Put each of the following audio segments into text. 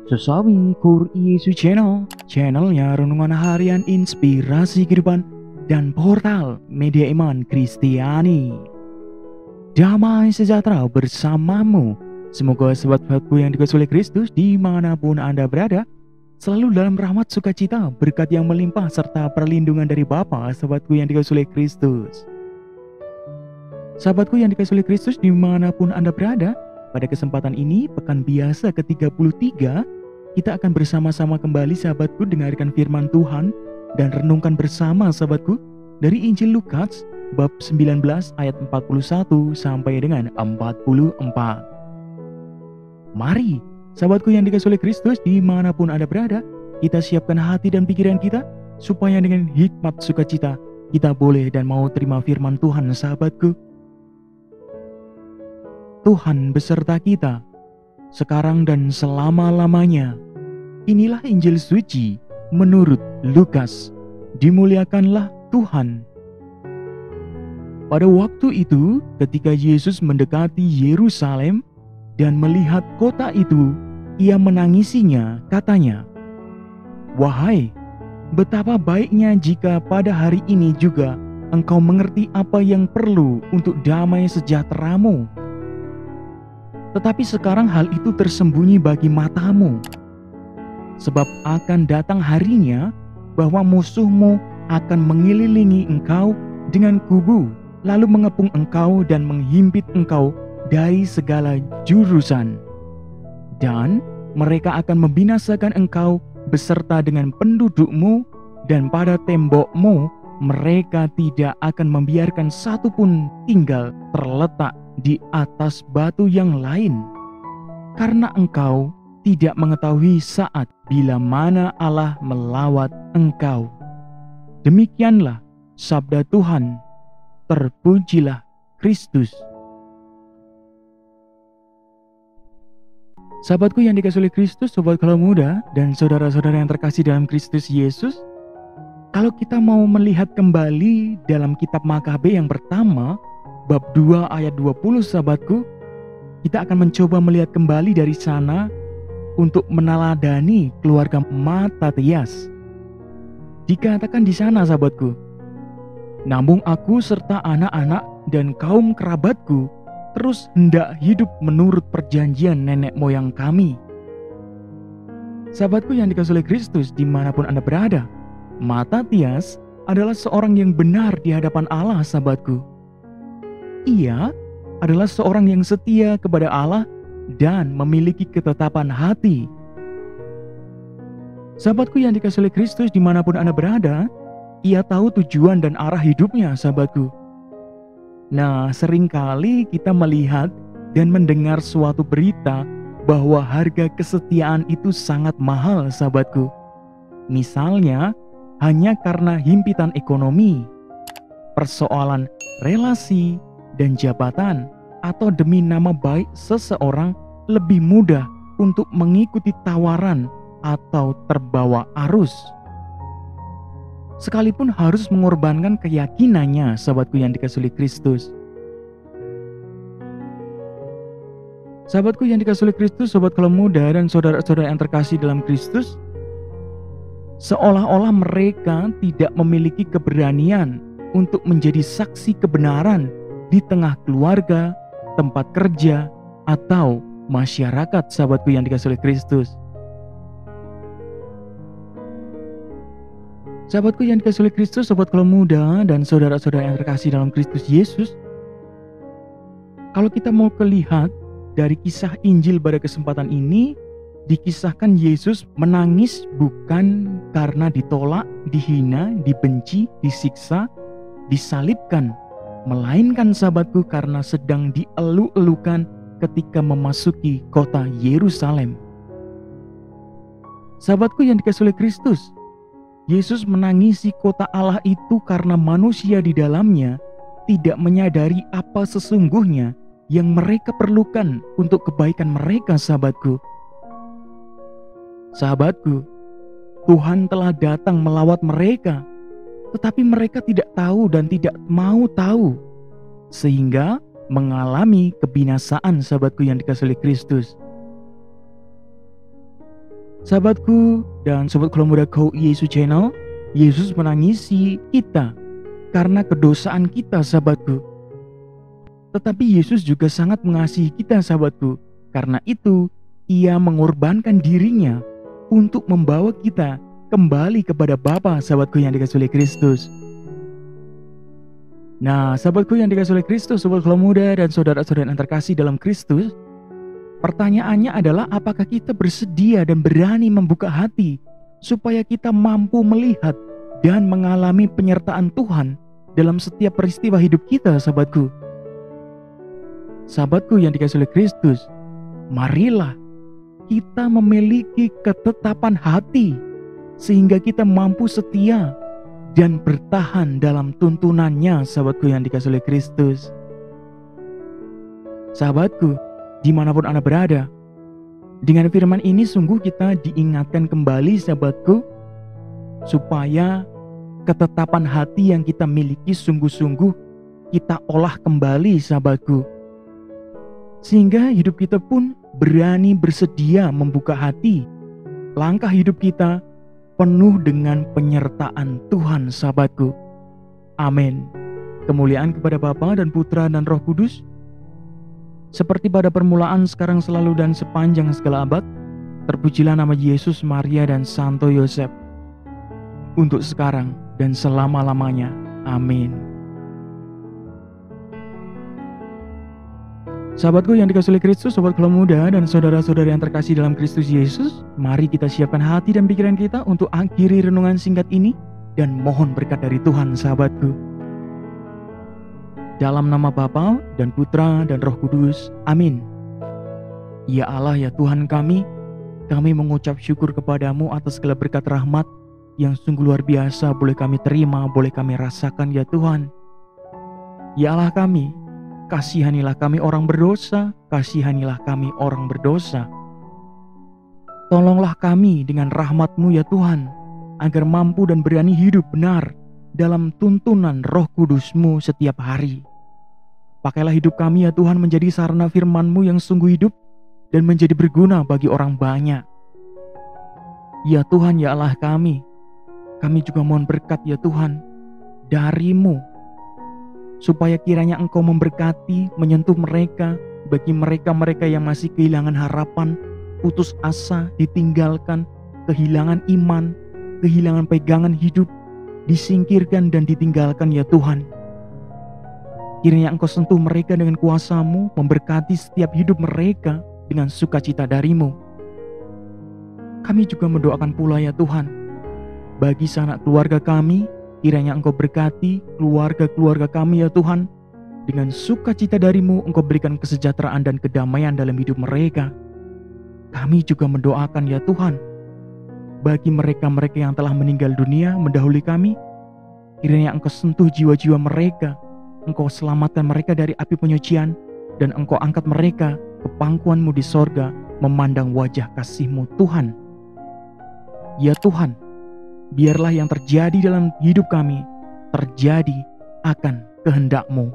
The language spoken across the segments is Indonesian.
Sesawi Kur Yesus channelnya renungan harian inspirasi kehidupan dan portal media iman Kristiani. Damai sejahtera bersamamu. Semoga sobat-sobatku yang dikasihi oleh Kristus dimanapun Anda berada, selalu dalam rahmat sukacita, berkat yang melimpah serta perlindungan dari Bapa. Sahabatku yang dikasihi oleh Kristus. Sahabatku yang dikasihi oleh Kristus dimanapun Anda berada, pada kesempatan ini, pekan biasa ke-33, kita akan bersama-sama kembali sahabatku dengarkan firman Tuhan dan renungkan bersama sahabatku dari Injil Lukas bab 19 ayat 41 sampai dengan 44. Mari, sahabatku yang dikasihi oleh Kristus dimanapun Anda berada, kita siapkan hati dan pikiran kita supaya dengan hikmat sukacita kita boleh dan mau terima firman Tuhan sahabatku. Tuhan beserta kita, sekarang dan selama-lamanya. Inilah Injil suci menurut Lukas. Dimuliakanlah Tuhan. Pada waktu itu, ketika Yesus mendekati Yerusalem dan melihat kota itu, ia menangisinya, katanya, "Wahai, betapa baiknya jika pada hari ini juga engkau mengerti apa yang perlu untuk damai sejahteramu. Tetapi sekarang hal itu tersembunyi bagi matamu. Sebab akan datang harinya bahwa musuhmu akan mengelilingi engkau dengan kubu, lalu mengepung engkau dan menghimpit engkau dari segala jurusan. Dan mereka akan membinasakan engkau beserta dengan pendudukmu, dan pada tembokmu mereka tidak akan membiarkan satu pun tinggal terletak di atas batu yang lain, karena engkau tidak mengetahui saat bila mana Allah melawat engkau." Demikianlah sabda Tuhan. Terpujilah Kristus. Sahabatku yang dikasihi oleh Kristus, sobat kalau muda dan saudara-saudara yang terkasih dalam Kristus Yesus, kalau kita mau melihat kembali dalam kitab Makabe yang pertama bab 2 ayat 20 sahabatku, kita akan mencoba melihat kembali dari sana untuk meneladani keluarga Matatias. Dikatakan di sana sahabatku, "Namun aku serta anak-anak dan kaum kerabatku terus hendak hidup menurut perjanjian nenek moyang kami." Sahabatku yang dikasihi oleh Kristus dimanapun Anda berada, Matatias adalah seorang yang benar di hadapan Allah sahabatku. Ia adalah seorang yang setia kepada Allah dan memiliki ketetapan hati. Sahabatku yang dikasihi oleh Kristus dimanapun Anda berada, ia tahu tujuan dan arah hidupnya sahabatku. Nah, seringkali kita melihat dan mendengar suatu berita bahwa harga kesetiaan itu sangat mahal sahabatku. Misalnya, hanya karena himpitan ekonomi, persoalan relasi, dan jabatan, atau demi nama baik seseorang, lebih mudah untuk mengikuti tawaran atau terbawa arus, sekalipun harus mengorbankan keyakinannya sahabatku yang dikasihi oleh Kristus. Sahabatku yang dikasihi oleh Kristus, sobat kalau muda dan saudara-saudara yang terkasih dalam Kristus, seolah-olah mereka tidak memiliki keberanian untuk menjadi saksi kebenaran di tengah keluarga, tempat kerja, atau masyarakat sahabatku yang dikasihi oleh Kristus. Sahabatku yang dikasihi oleh Kristus, sobat kalau muda dan saudara-saudara yang terkasih dalam Kristus Yesus, kalau kita mau melihat dari kisah Injil pada kesempatan ini, dikisahkan Yesus menangis bukan karena ditolak, dihina, dibenci, disiksa, disalibkan, melainkan sahabatku karena sedang dielu-elukan ketika memasuki kota Yerusalem. Sahabatku yang dikasihi oleh Kristus, Yesus menangisi kota Allah itu karena manusia di dalamnya tidak menyadari apa sesungguhnya yang mereka perlukan untuk kebaikan mereka sahabatku. Sahabatku, Tuhan telah datang melawat mereka, tetapi mereka tidak tahu dan tidak mau tahu, sehingga mengalami kebinasaan sahabatku yang dikasihi oleh Kristus. Sahabatku dan sobat Kalau Muda Kau Yesus Channel, Yesus menangisi kita karena kedosaan kita, sahabatku. Tetapi Yesus juga sangat mengasihi kita, sahabatku. Karena itu, Ia mengorbankan dirinya untuk membawa kita kembali kepada Bapa, sahabatku yang dikasihi oleh Kristus. Nah, sahabatku yang dikasihi oleh Kristus, sobat Kalau Muda dan saudara-saudara yang terkasih dalam Kristus, pertanyaannya adalah apakah kita bersedia dan berani membuka hati supaya kita mampu melihat dan mengalami penyertaan Tuhan dalam setiap peristiwa hidup kita, sahabatku. Sahabatku yang dikasihi oleh Kristus, marilah kita memiliki ketetapan hati sehingga kita mampu setia dan bertahan dalam tuntunannya, sahabatku yang dikasihi oleh Kristus. Sahabatku, dimanapun Anda berada, dengan firman ini sungguh kita diingatkan kembali, sahabatku, supaya ketetapan hati yang kita miliki sungguh-sungguh kita olah kembali, sahabatku. Sehingga hidup kita pun berani bersedia membuka hati. Langkah hidup kita penuh dengan penyertaan Tuhan, sahabatku. Amin. Kemuliaan kepada Bapa dan Putra dan Roh Kudus, seperti pada permulaan, sekarang, selalu, dan sepanjang segala abad. Terpujilah nama Yesus, Maria, dan Santo Yosef, untuk sekarang dan selama-lamanya. Amin. Sahabatku yang dikasihi oleh Kristus, sobat Kalau Muda dan saudara-saudara yang terkasih dalam Kristus Yesus, mari kita siapkan hati dan pikiran kita untuk akhiri renungan singkat ini dan mohon berkat dari Tuhan, sahabatku. Dalam nama Bapa dan Putra dan Roh Kudus. Amin. Ya Allah, ya Tuhan kami mengucap syukur kepadamu atas segala berkat rahmat yang sungguh luar biasa boleh kami terima, boleh kami rasakan, ya Tuhan. Ya Allah kami, kasihanilah kami orang berdosa, kasihanilah kami orang berdosa. Tolonglah kami dengan rahmat-Mu, ya Tuhan, agar mampu dan berani hidup benar dalam tuntunan Roh Kudus-Mu setiap hari. Pakailah hidup kami, ya Tuhan, menjadi sarana firman-Mu yang sungguh hidup dan menjadi berguna bagi orang banyak. Ya Tuhan, ya Allah kami juga mohon berkat, ya Tuhan, dari-Mu, supaya kiranya Engkau memberkati, menyentuh mereka, bagi mereka-mereka yang masih kehilangan harapan, putus asa, ditinggalkan, kehilangan iman, kehilangan pegangan hidup, disingkirkan dan ditinggalkan, ya Tuhan. Kiranya Engkau sentuh mereka dengan kuasa-Mu, memberkati setiap hidup mereka dengan sukacita dari-Mu. Kami juga mendoakan pula, ya Tuhan, bagi sanak keluarga kami, kiranya Engkau berkati keluarga-keluarga kami, ya Tuhan. Dengan sukacita dari-Mu, Engkau berikan kesejahteraan dan kedamaian dalam hidup mereka. Kami juga mendoakan, ya Tuhan, bagi mereka-mereka yang telah meninggal dunia mendahului kami, kiranya Engkau sentuh jiwa-jiwa mereka, Engkau selamatkan mereka dari api penyucian, dan Engkau angkat mereka ke pangkuan-Mu di sorga, memandang wajah kasih-Mu, Tuhan. Ya Tuhan, biarlah yang terjadi dalam hidup kami terjadi akan kehendak-Mu.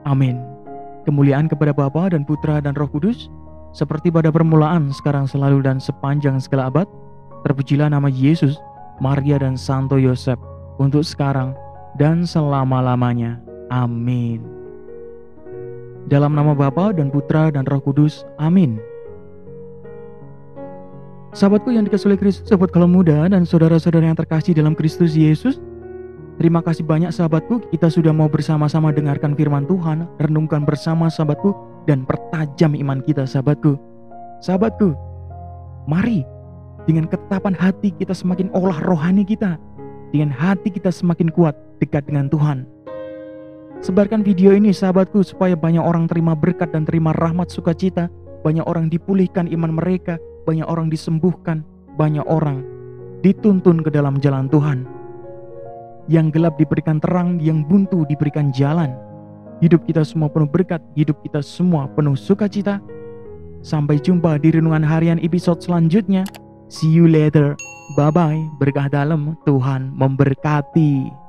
Amin. Kemuliaan kepada Bapa dan Putra dan Roh Kudus, seperti pada permulaan, sekarang, selalu, dan sepanjang segala abad. Terpujilah nama Yesus, Maria, dan Santo Yosef, untuk sekarang dan selama-lamanya. Amin. Dalam nama Bapa dan Putra dan Roh Kudus. Amin. Sahabatku yang dikasihi oleh Kristus, sahabat Kalau Muda dan saudara-saudara yang terkasih dalam Kristus Yesus, terima kasih banyak, sahabatku, kita sudah mau bersama-sama dengarkan firman Tuhan, renungkan bersama, sahabatku, dan pertajam iman kita, sahabatku. Sahabatku, mari dengan ketetapan hati kita semakin olah rohani kita, dengan hati kita semakin kuat dekat dengan Tuhan. Sebarkan video ini, sahabatku, supaya banyak orang terima berkat dan terima rahmat sukacita, banyak orang dipulihkan iman mereka, banyak orang disembuhkan, banyak orang dituntun ke dalam jalan Tuhan. Yang gelap diberikan terang, yang buntu diberikan jalan. Hidup kita semua penuh berkat, hidup kita semua penuh sukacita. Sampai jumpa di renungan harian episode selanjutnya. See you later. Bye-bye. Berkah dalam, Tuhan memberkati.